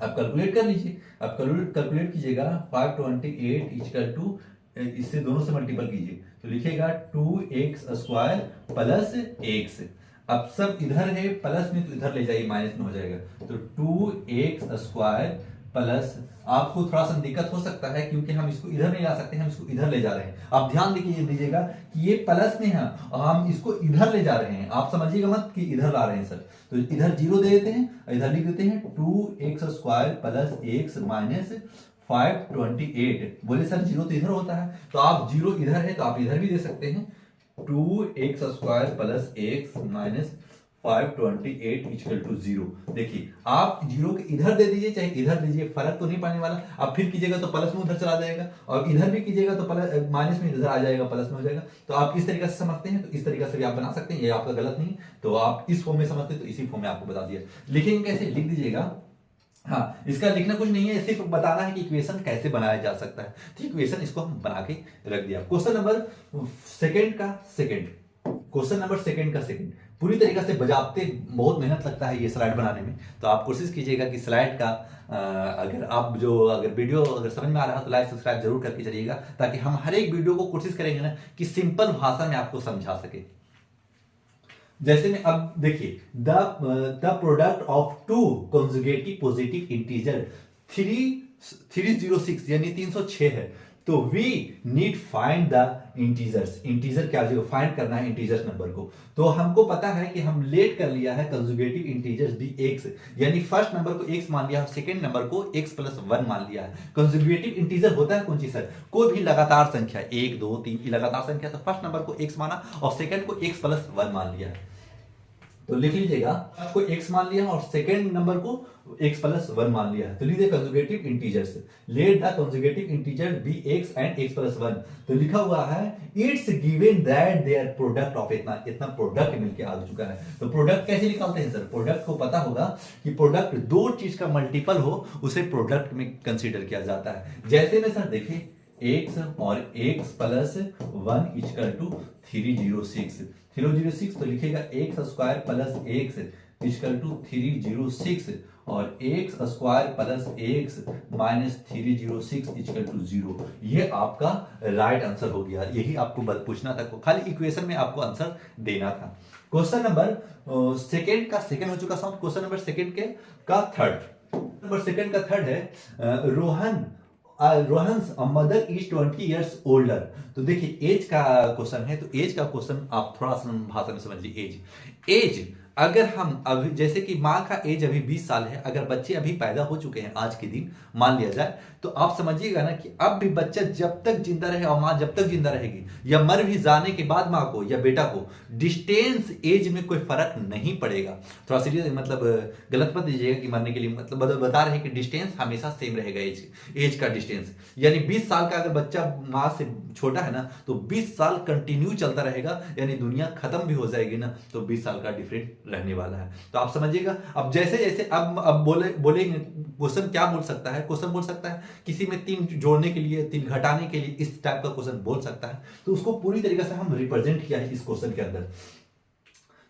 S1: अब कैलकुलेट कर लीजिए। अब कैलकुलेट कीजिएगा 528 इक्वल टू, इससे दोनों से मल्टीपल कीजिए तो लिखिएगा 2x² प्लस x। अब सब इधर है प्लस में तो इधर ले जाइए माइनस में हो जाएगा, तो 2x² प्लस, आपको थोड़ा सा दिक्कत हो सकता है क्योंकि हम इसको इधर नहीं ला सकते, हम इसको इधर ले जा रहे हैं। आप ध्यान दीजिएगा कि ये प्लस में है और हम इसको इधर ले जा रहे हैं, आप समझिएगा मत कि इधर ला रहे हैं सर। तो इधर 0 दे देते हैं, इधर लिख देते हैं 2x² प्लस x माइनस 528। बोले सर 0 तो इधर होता है, तो आप 0 इधर है तो आप इधर भी दे सकते हैं, 2x² plus x minus 528 equal to 0। देखिए आप 0 के इधर दे दीजिए चाहे इधर दीजिए, फर्क तो नहीं पड़ने वाला। आप फिर कीजिएगा तो प्लस में उधर चला जाएगा, और इधर भी कीजिएगा तो प्लस माइनस में इधर आ जाएगा, प्लस में हो जाएगा। तो आप इस तरीके से समझते हैं तो इस तरीके से भी आप बना सकते हैं, ये आपका गलत नहीं। तो आप इस फॉर्म में समझते तो इसी फॉर्म में आपको बता दिया। लिखेंगे कैसे, लिख दीजिएगा, हाँ इसका लिखना कुछ नहीं है, सिर्फ बताना है कि इक्वेशन कैसे बनाया जा सकता है। तो इक्वेशन इसको हम बना के रख दिया। क्वेश्चन नंबर सेकंड का सेकंड पूरी तरीके से बजाते, बहुत मेहनत लगता है ये स्लाइड बनाने में, तो आप कोशिश कीजिएगा कि स्लाइड का अगर वीडियो अगर समझ में आ रहा है तो लाइक सब्सक्राइब जरूर करके चलिएगा, ताकि हम हर एक वीडियो को कोशिश करेंगे ना कि सिंपल भाषा में आपको समझा सके। जैसे में अब देखिए the product of two conjugative positive integer 3 306 यानी 306 है, तो we need find the integers. Integer क्या हो, फाइंड करना है इंटीजर्स नंबर को। तो हमको पता है कि हम लेट कर लिया है कंजुगेटिव इंटीजर्स भी एक्स, यानी फर्स्ट नंबर को एक्स मान लिया और सेकंड नंबर को एक्स प्लस 1 मान लिया है। कंजुगेटिव इंटीजर होता है कौन सी सर, कोई भी लगातार संख्या 1 2 3 की लगातार संख्या, तो फर्स्ट नंबर को एक्स माना और सेकंड को एक्स प्लस 1 मान लिया है। तो लिख लीजिएगा, आपको x मान लिया और सेकेंड नंबर को x प्लस 1 मान लिया है, तो लीजिए conjugative integers, let the conjugative integer be x and x plus 1। तो लिखा हुआ है it's given that their product of इतना प्रोडक्ट मिलके आ चुका है। तो प्रोडक्ट कैसे निकालते हैं सर, प्रोडक्ट को पता होगा कि प्रोडक्ट दो चीज का मल्टीपल हो उसे प्रोडक्ट में कंसीडर किया जाता है। जैसे में सर देखिए x और x प्लस 1 इक्वल टू 306 तो लिखेगा x square plus x equal to 306 और x square plus x minus 306 equal to 0। ये आपका राइट आंसर हो गया। यही आपको पूछना था, खाली इक्वेशन में आपको आंसर देना था। क्वेश्चन नंबर सेकेंड का सेकेंड हो चुका साउंड। क्वेश्चन नंबर सेकेंड के का थर्ड है Rohan's mother is 20 years older. तो देखिए एज का क्वेश्चन है, तो एज का क्वेश्चन आप थोड़ा सा भाषा में समझ लीजिए। एज अगर हम अभी जैसे कि माँ का एज अभी 20 साल है, अगर बच्चे अभी पैदा हो चुके हैं आज के दिन मान लिया जाए, तो आप समझिएगा ना कि अब भी बच्चा जब तक जिंदा रहे और माँ जब तक जिंदा रहेगी या मर भी जाने के बाद माँ को या बेटा को डिस्टेंस एज में कोई फर्क नहीं पड़ेगा। थोड़ा सीरियस मतलब गलत मत दीजिएगा कि मरने के लिए मतलब बता रहे हैं कि डिस्टेंस हमेशा सेम रहेगा। एज का डिस्टेंस यानी 20 साल का अगर बच्चा माँ से छोटा है ना, तो 20 साल कंटिन्यू चलता रहेगा, यानी दुनिया खत्म भी हो जाएगी ना तो 20 साल का डिफरेंट रहने वाला है। तो आप समझिएगा। अब जैसे जैसे अब बोलेंगे क्वेश्चन क्या बोल सकता है, क्वेश्चन बोल सकता है किसी में 3 जोड़ने के लिए 3 घटाने के लिए, इस टाइप का क्वेश्चन बोल सकता है। तो उसको पूरी तरीके से हम रिप्रेजेंट किया है इस क्वेश्चन के अंदर।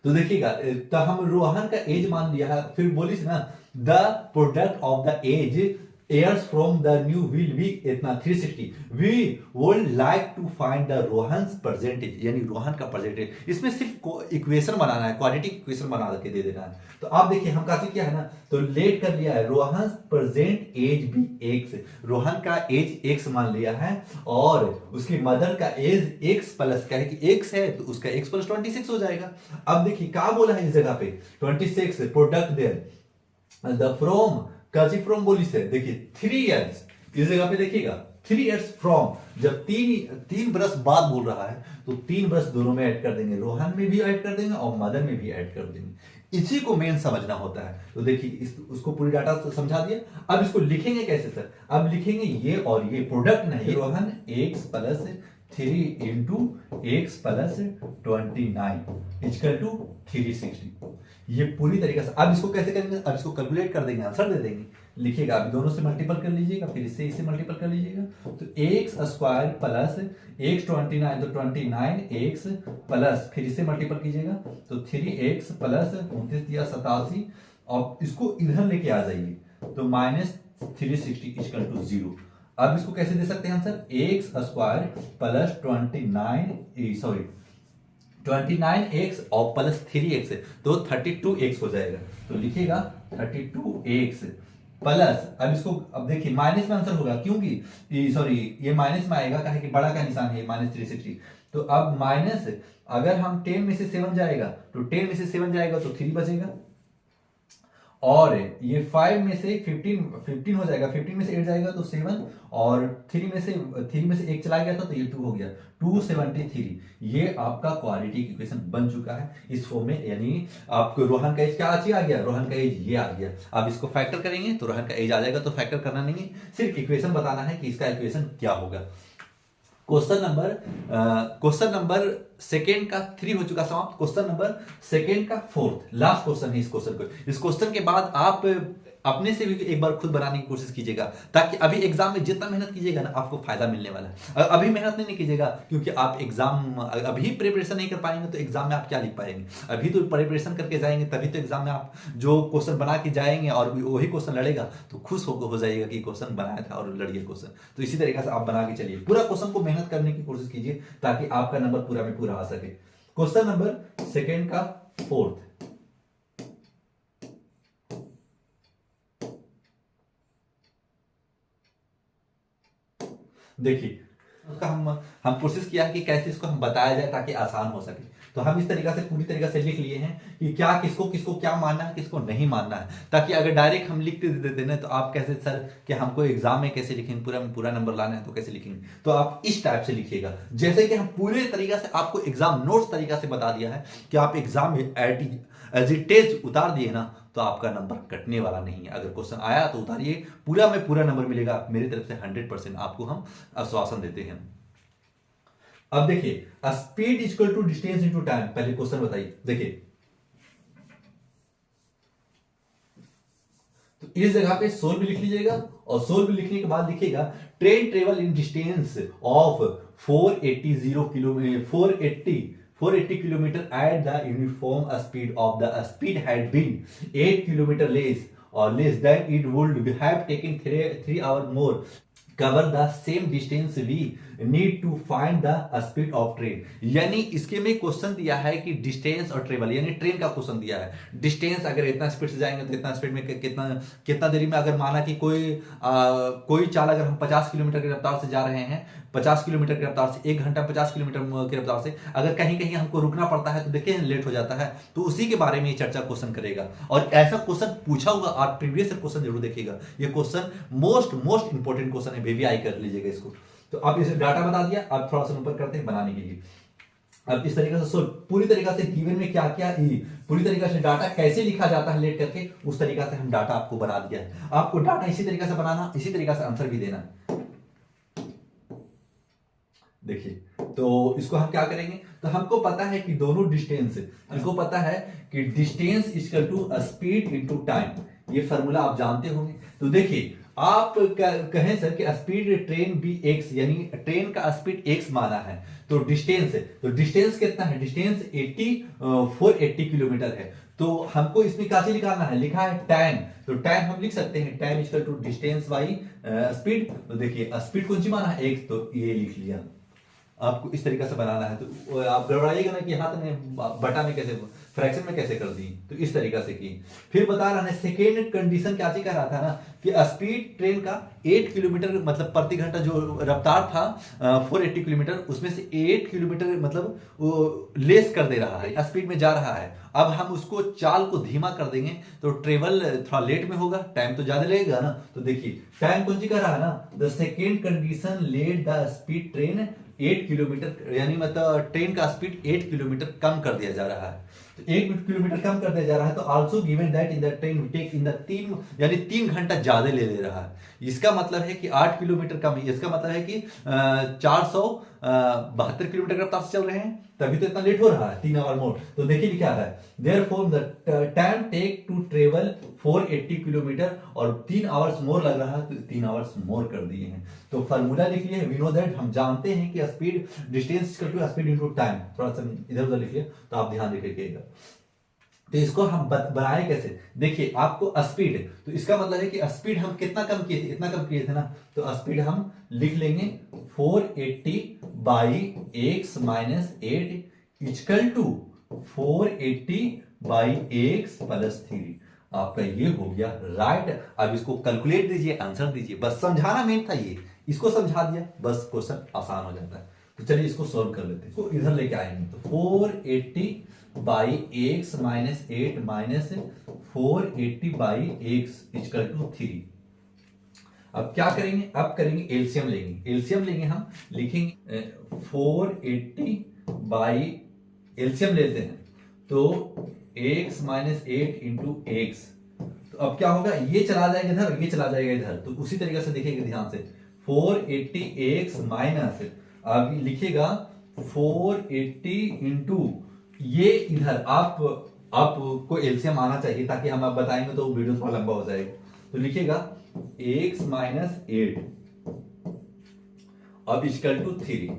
S1: तो देखिएगा, तो हम रोहन का एज मान लिया है, फिर बोली ना the product of the age years from the new will be इतना 360। we would like to find the Rohan's percentage, यानी रोहन का परसेंटेज। इसमें सिर्फ इक्वेशन बनाना है, क्वाड्रेटिक इक्वेशन बना के दे देना है। तो आप देखिए हम काफी क्या है ना, तो लेट कर लिया है रोहन्स प्रेजेंट एज भी एक्स, रोहन का एज एक्स मान लिया है और उसकी मदर का एज एक्स प्लस क्या है कि एक्स है, तो उसका एक्स प्लस 26 हो जाएगा। अब देखिए क्या बोला है इस जगह पे 26 प्रोडक्ट देयर द फ्रॉम काजी फ्रॉम बोली से देखिए 3 इयर्स, इस जगह पे देखिएगा 3 इयर्स फ्रॉम, जब तीन बरस बाद बोल रहा है तो 3 बरस दोनों में ऐड कर देंगे, रोहन में भी ऐड कर देंगे और मदर में भी ऐड कर देंगे। इसी को मेन समझना होता है। तो देखिए उसको पूरी डाटा समझा दिया। अब इसको लिखेंगे कैसे सर, अब लिखेंगे ये और ये प्रोडक्ट नहीं, Rohan x plus 3 into x plus 29 equal to 360। ये पूरी तरीके से अब इसको कैसे करेंगे, अब इसको कैलकुलेट कर देंगे, आंसर दे देंगे। लिखिएगा अभी दोनों से मल्टीपल कर लीजिएगा, फिर इससे मल्टीपल कर लीजिएगा। तो एक्स स्क्वायर प्लस एक्स 29 तो 29 एक्स प्लस फिर इससे मल्टीपल कीजिएगा तो 3x प्लस 29 दिया 87 और इसको इधर लेके आ जाइए तो माइनस 360 इक्वल टू 0। अब इसको कैसे दे सकते हैं answer, x square plus 29x और प्लस 3x तो 32x हो जाएगा। तो लिखिएगा 32x प्लस, अब इसको अब देखिए माइनस में आंसर होगा क्योंकि सॉरी ये माइनस में आएगा, कहे कि बड़ा का निशान है माइनस 360। तो अब माइनस अगर हम 10 में से 7 जाएगा तो 10 में से 7 जाएगा तो 3 बचेगा और ये 5 में से 15 हो जाएगा, 15 में से 8 जाएगा तो 7 और 3 में से 1 चला गया था तो ये 2 हो गया 273। ये आपका क्वाड्रेटिक इक्वेशन बन चुका है इस फॉर्म में, यानी आपको रोहन का एज क्या आ गया, रोहन का एज ये आ गया। अब इसको फैक्टर करेंगे तो रोहन का एज आ जाएगा, तो फैक्टर करना नहीं है, सिर्फ इक्वेशन बताना है कि इसका इक्वेशन क्या होगा। क्वेश्चन नंबर सेकेंड का 3 हो चुका समाप्त। क्वेश्चन नंबर सेकेंड का 4th लास्ट क्वेश्चन है इस क्वेश्चन को। इस क्वेश्चन के बाद आप अपने से भी एक बार खुद बनाने की कोशिश कीजिएगा, ताकि अभी एग्जाम में जितना मेहनत कीजिएगा ना आपको फायदा मिलने वाला है। अभी मेहनत नहीं कीजिएगा क्योंकि आप एग्जाम अभी प्रिपरेशन नहीं कर पाएंगे तो एग्जाम में आप क्या लिख पाएंगे। अभी तो प्रिपरेशन करके जाएंगे तभी तो एग्जाम में आप जो क्वेश्चन बना के जाएंगे और वही क्वेश्चन लड़ेगा तो खुश हो जाइएगा कि क्वेश्चन बनाया था और लड़िए क्वेश्चन। तो इसी तरीके से आप बना के चलिए, पूरा क्वेश्चन को मेहनत करने की कोशिश कीजिए ताकि आपका नंबर पूरा में पूरा आ सके। क्वेश्चन नंबर सेकेंड का 4th, देखिए उसका हम कोशिश किया है कि कैसे इसको हम बताया जाए ताकि आसान हो सके। तो हम इस तरीका से पूरी तरीका से लिख लिए हैं कि क्या किसको किसको क्या मानना है, किसको नहीं मानना है, ताकि अगर डायरेक्ट हम लिख देते ना तो आप कैसे सर कि हमको एग्जाम में कैसे लिखेंगे, पूरा में पूरा नंबर लाना है तो कैसे लिखेंगे। तो आप इस टाइप से लिखिएगा, जैसे कि हम पूरे तरीका से आपको एग्जाम नोट्स तरीका से बता दिया है कि आप एग्जाम में एज इट इज उतार दिए ना तो आपका नंबर कटने वाला नहीं है। अगर क्वेश्चन आया तो उतारिए, पूरा में पूरा नंबर मिलेगा, मेरी तरफ से 100% आपको हम आश्वासन देते हैं। अब देखिए speed equal to distance into time, पहले क्वेश्चन बताइए। देखिए तो इस जगह पे सोल्व लिख लीजिएगा, और सोल्व लिखने के बाद लिखिएगा train travel in distance of 480 kilometre at the uniform speed of the speed had been 8 kilometre less और less than it would have taken 3 hour more cover the same distance we need to find the speed of train. यानी इसके में question दिया है कि distance और travel, यानी train का क्वेश्चन दिया है। डिस्टेंस अगर इतना स्पीड से जाएंगे तो इतना स्पीड में कितना कितना देरी में, अगर माना कि कोई चाल अगर हम 50 किलोमीटर की रफ्तार से जा रहे हैं, 50 किलोमीटर की रफ्तार से 1 घंटा 50 किलोमीटर की रफ्तार से अगर कहीं कहीं हमको रुकना पड़ता है तो देखिए लेट हो जाता है, तो उसी के बारे में ये चर्चा क्वेश्चन करेगा। और ऐसा क्वेश्चन पूछा होगा, आप प्रीवियस क्वेश्चन जरूर देखिएगा, ये क्वेश्चन मोस्ट इंपॉर्टेंट क्वेश्चन है, वीवीआई कर लीजिएगा इसको। तो अब इसे डाटा बता दिया, अब थोड़ा सा ऊपर करते हैं बनाने के लिए। अब इस तरीके से पूरी तरीका से गिवन में क्या क्या पूरी तरीका से डाटा कैसे लिखा जाता है लेट करके, उस तरीका से हम डाटा आपको बना दिया है। आपको डाटा इसी तरीका से बनाना, इसी तरीका से आंसर भी देना है। देखिए तो इसको हम क्या करेंगे, तो हमको पता है कि दोनों डिस्टेंस, हमको पता है कि distance equal to speed into time, ये फार्मूला आप जानते होंगे। तो देखिए आप कहें सर कि स्पीड ट्रेन भी एक्स, यानी ट्रेन का स्पीड एक्स माना है, तो डिस्टेंस कितना है, डिस्टेंस 480 किलोमीटर है। तो हमको इसमें क्या निकालना है, लिखा है टाइम, तो टाइम हम लिख सकते हैं time equal to distance by speed. तो देखिए स्पीड कौन सी माना है, एक्स, तो ये लिख लिया। आपको इस तरीका से बनाना है, तो आप गड़बड़ाइएगा ना कि हाथ में बटा में कैसे फ्रैक्शन में कैसे कर दी, तो इस तरीका से की। फिर बता रहा है सेकेंड कंडीशन क्या कह रहा था ना कि स्पीड ट्रेन का 8 किलोमीटर मतलब प्रति घंटा जो रफ्तार था 480 किलोमीटर, उसमें से 8 किलोमीटर मतलब वो लेस कर दे रहा है, स्पीड में जा रहा है। अब हम उसको चाल को धीमा कर देंगे तो ट्रेवल थोड़ा लेट में होगा, टाइम तो ज्यादा लगेगा ना। तो देखिए टाइम कौन सी कर रहा है ना, the second condition let the speed train 8 kilometre, यानी मतलब ट्रेन का स्पीड 8 किलोमीटर कम कर दिया जा रहा है। तो 8 किलोमीटर कम कर दिया जा रहा है, तो also given that in the train take in the 3 यानी 3 घंटा ज्यादा ले रहा है। इसका मतलब है कि 8 किलोमीटर कम है, इसका मतलब है कि 472 किलोमीटर रफ्तार से चल रहे हैं, तभी तो इतना लेट हो रहा है, 3 आवर मोर। तो देखिए लिखा है therefore the time take to travel 480 kilometre, और 3 आवर्स मोर लग रहा है, तो 3 आवर्स मोर कर दिए हैं। तो फार्मूला लिख लिए, वी नो दैट, हम जानते हैं कि speed distance equal to speed into time. थोड़ा सा इधर उधर लिखिए तो आप ध्यान रखिएगा। तो इसको हम बनाए कैसे, देखिए आपको स्पीड, तो इसका मतलब है कि स्पीड हम कितना कम किए थे, इतना कम किए थे ना, तो स्पीड हम लिख लेंगे 480 by x minus 8 equal to 480 by x plus 3। आपका ये हो गया राइट। अब इसको कैलकुलेट दीजिए, आंसर दीजिए, बस समझाना मेन था, ये इसको समझा दिया, बस क्वेश्चन आसान हो जाता है। तो चलिए इसको सॉल्व कर लेते हैं। तो इधर लेके आएंगे, तो 480 by x minus 8 minus 480 by x equal to 3। अब क्या करेंगे, अब करेंगे एलसीएम लेंगे, एलसीएम लेंगे, हम लिखेंगे 480 बाई एलसीएम लेते हैं, तो एक्स माइनस 8 इंटू एक्स। तो अब क्या होगा, ये चला जाएगा इधर, ये चला जाएगा इधर, तो उसी तरीके से देखिएगा ध्यान से 480 एक्स माइनस, अब लिखिएगा 480 इंटू ये इधर, आपको एलसीएम आना चाहिए ताकि हम आप बताएंगे तो वीडियो थोड़ा लंबा हो जाएगा। तो लिखिएगा एक्स माइनस 8 अब इक्वल टू 3।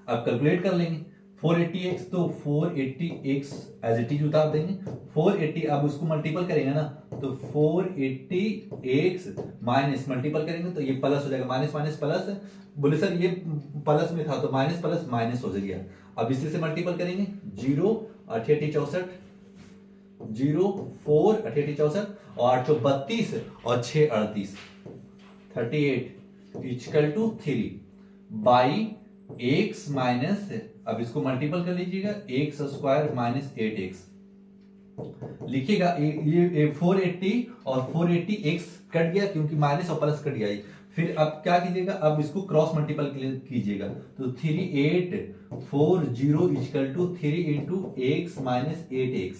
S1: अब कैलकुलेट कर लेंगे 480x, तो 480x एज इट इज उतार देंगे, 480 अब उसको मल्टीपल करेंगे ना, तो 480x माइनस मल्टीपल करेंगे तो ये प्लस हो जाएगा, माइनस माइनस प्लस, बोले सर ये प्लस में था तो माइनस प्लस माइनस हो जाएगा। अब इसी से मल्टीपल करेंगे, 0 88 64, 0 4 88 64 और 8 32 और 6 38 38 equal to 3। By x minus, अब इसको मल्टीपल कर लीजिएगा, एक्स स्क्वायर माइनस 8x लिखिएगा। ये 480 और 480 एक्स कट गया क्योंकि माइनस और प्लस कट गया। फिर अब क्या कीजिएगा, अब इसको क्रॉस मल्टीपल कीजिएगा तो 3840 equal to 3 into x minus 8x।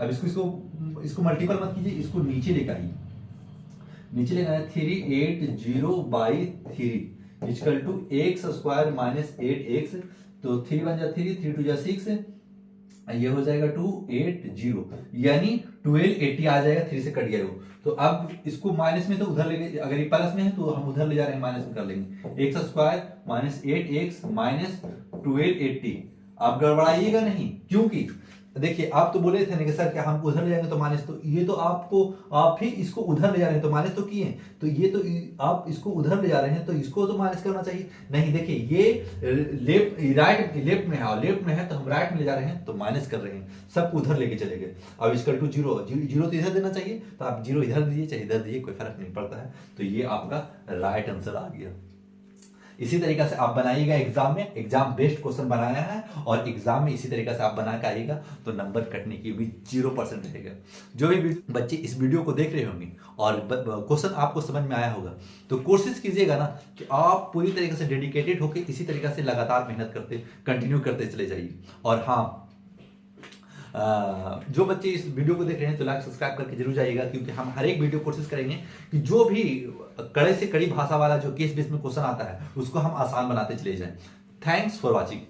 S1: अब इसको मल्टीपल मत कीजिए, इसको नीचे लेकर आइए, नीचे लेकर आए 380 by 3 equal to x square minus 8x। तो 3 1 जा 3, 3 2 जा 6, ये हो जाएगा 280, यानी 1280 आ जाएगा, 3 से कट गया वो। तो अब इसको माइनस में तो उधर ले, अगर ये प्लस में है तो हम उधर ले जा रहे हैं, माइनस में कर लेंगे। X square minus 8x minus 1280। आप गड़बड़ाइएगा नहीं, क्योंकि देखिए आप तो बोले थे ना कि सर क्या हम उधर ले जाएंगे तो माइनस, तो ये तो आप ही इसको उधर ले जा रहे हैं तो माइनस तो किए, तो ये तो आप इसको उधर ले जा रहे हैं तो इसको तो माइनस करना चाहिए। नहीं, देखिए ये लेफ्ट में है और लेफ्ट में है तो हम राइट में ले जा रहे हैं तो माइनस कर रहे हैं, सब उधर लेके चले गए। अब इसका टू जीरो तो इधर देना चाहिए, तो आप जीरो इधर दीजिए चाहे इधर दीजिए, कोई फर्क नहीं पड़ता है। तो ये आपका राइट आंसर आ गया। इसी तरीके से आप बनाइएगा एग्जाम में, एग्जाम बेस्ड क्वेश्चन बनाया है और एग्जाम में इसी तरीके से आप बना के आइएगा तो नंबर कटने की भी 0% रहेगा। जो भी बच्चे इस वीडियो को देख रहे होंगे और क्वेश्चन आपको समझ में आया होगा तो कोशिश कीजिएगा ना कि आप पूरी तरीके से डेडिकेटेड होकर इसी तरीके से लगातार मेहनत करते कंटिन्यू करते चले जाइए। और हाँ, जो बच्चे इस वीडियो को देख रहे हैं तो लाइक सब्सक्राइब करके जरूर जाइएगा, क्योंकि हम हर एक वीडियो कोशिश करेंगे कि जो भी कड़े से कड़ी भाषा वाला जो केस बेस में क्वेश्चन आता है उसको हम आसान बनाते चले जाएं। Thanks for watching.